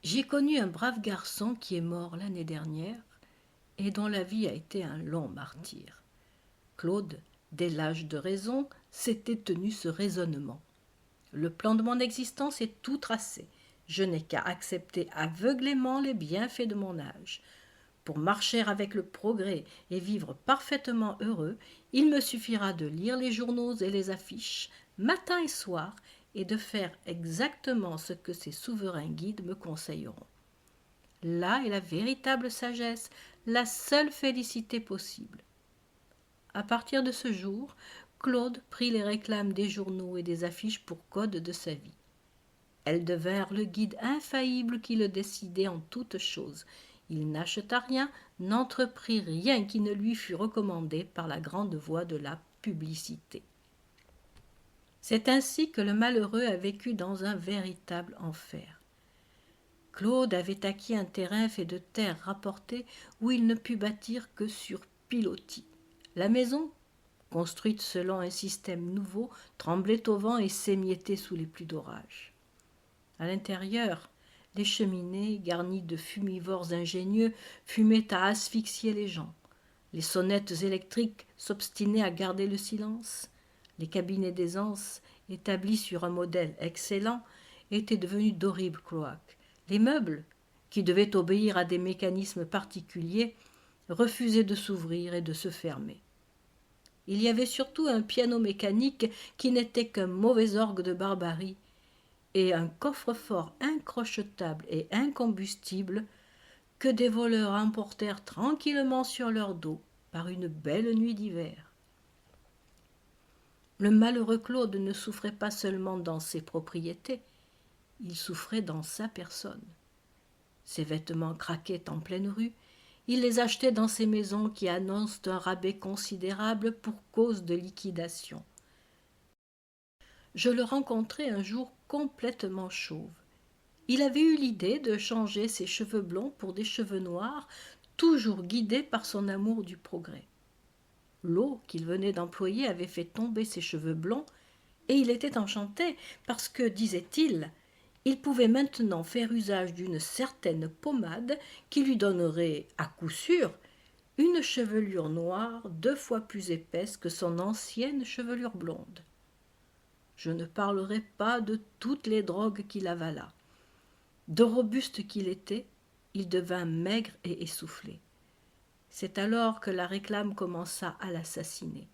J'ai connu un brave garçon qui est mort l'année dernière et dont la vie a été un long martyre. Claude, dès l'âge de raison, s'était tenu ce raisonnement. Le plan de mon existence est tout tracé. Je n'ai qu'à accepter aveuglément les bienfaits de mon âge. Pour marcher avec le progrès et vivre parfaitement heureux, il me suffira de lire les journaux et les affiches, matin et soir, et de faire exactement ce que ces souverains guides me conseilleront. Là est la véritable sagesse, la seule félicité possible. À partir de ce jour, Claude prit les réclames des journaux et des affiches pour code de sa vie. Elles devinrent le guide infaillible qui le décidait en toutes choses. Il n'acheta rien, n'entreprit rien qui ne lui fût recommandé par la grande voie de la publicité. C'est ainsi que le malheureux a vécu dans un véritable enfer. Claude avait acquis un terrain fait de terre rapportée où il ne put bâtir que sur pilotis. La maison, construite selon un système nouveau, tremblait au vent et s'émiettait sous les pluies d'orage. À l'intérieur, les cheminées, garnies de fumivores ingénieux, fumaient à asphyxier les gens. Les sonnettes électriques s'obstinaient à garder le silence. Les cabinets d'aisance, établis sur un modèle excellent, étaient devenus d'horribles cloaques. Les meubles, qui devaient obéir à des mécanismes particuliers, refusaient de s'ouvrir et de se fermer. Il y avait surtout un piano mécanique qui n'était qu'un mauvais orgue de barbarie, et un coffre-fort incrochetable et incombustible que des voleurs emportèrent tranquillement sur leur dos par une belle nuit d'hiver. Le malheureux Claude ne souffrait pas seulement dans ses propriétés, il souffrait dans sa personne. Ses vêtements craquaient en pleine rue, il les achetait dans ces maisons qui annoncent un rabais considérable pour cause de liquidation. Je le rencontrai un jour complètement chauve. Il avait eu l'idée de changer ses cheveux blonds pour des cheveux noirs, toujours guidé par son amour du progrès. L'eau qu'il venait d'employer avait fait tomber ses cheveux blonds, et il était enchanté parce que, disait-il, il pouvait maintenant faire usage d'une certaine pommade qui lui donnerait, à coup sûr, une chevelure noire 2 fois plus épaisse que son ancienne chevelure blonde. Je ne parlerai pas de toutes les drogues qu'il avala. De robuste qu'il était, il devint maigre et essoufflé. C'est alors que la réclame commença à l'assassiner.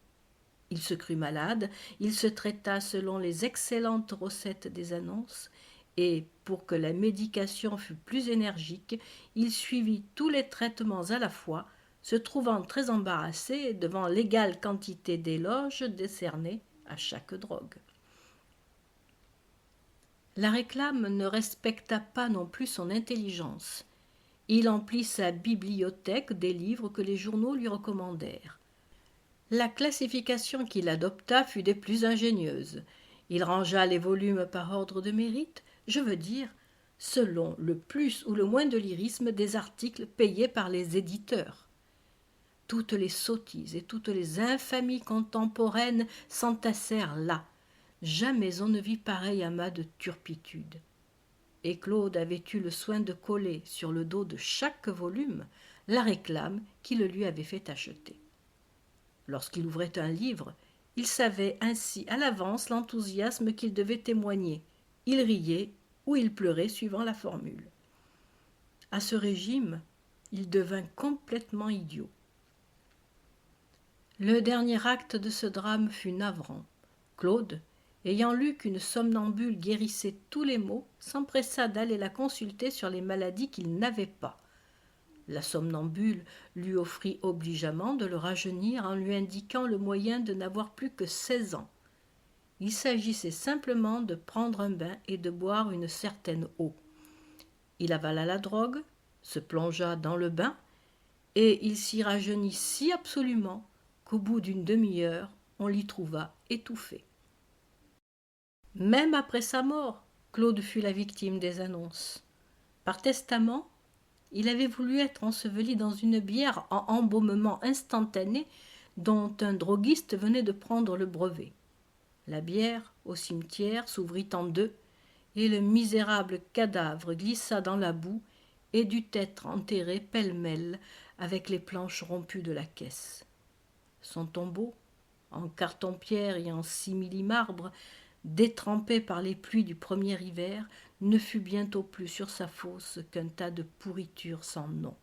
Il se crut malade, il se traita selon les excellentes recettes des annonces, et, pour que la médication fût plus énergique, il suivit tous les traitements à la fois, se trouvant très embarrassé devant l'égale quantité d'éloges décernés à chaque drogue. La réclame ne respecta pas non plus son intelligence. Il emplit sa bibliothèque des livres que les journaux lui recommandèrent. La classification qu'il adopta fut des plus ingénieuses. Il rangea les volumes par ordre de mérite, je veux dire, selon le plus ou le moins de lyrisme des articles payés par les éditeurs. Toutes les sottises et toutes les infamies contemporaines s'entassèrent là. Jamais on ne vit pareil amas de turpitude. Et Claude avait eu le soin de coller sur le dos de chaque volume la réclame qui le lui avait fait acheter. Lorsqu'il ouvrait un livre, il savait ainsi à l'avance l'enthousiasme qu'il devait témoigner. Il riait ou il pleurait suivant la formule. À ce régime, il devint complètement idiot. Le dernier acte de ce drame fut navrant. Claude, ayant lu qu'une somnambule guérissait tous les maux, s'empressa d'aller la consulter sur les maladies qu'il n'avait pas. La somnambule lui offrit obligeamment de le rajeunir en lui indiquant le moyen de n'avoir plus que 16 ans. Il s'agissait simplement de prendre un bain et de boire une certaine eau. Il avala la drogue, se plongea dans le bain, et il s'y rajeunit si absolument qu'au bout d'une demi-heure, on l'y trouva étouffé. Même après sa mort, Claude fut la victime des annonces. Par testament, il avait voulu être enseveli dans une bière en embaumement instantané dont un droguiste venait de prendre le brevet. La bière, au cimetière, s'ouvrit en deux, et le misérable cadavre glissa dans la boue et dut être enterré pêle-mêle avec les planches rompues de la caisse. Son tombeau, en carton-pierre et en simili-marbre, détrempé par les pluies du premier hiver, ne fut bientôt plus sur sa fosse qu'un tas de pourritures sans nom.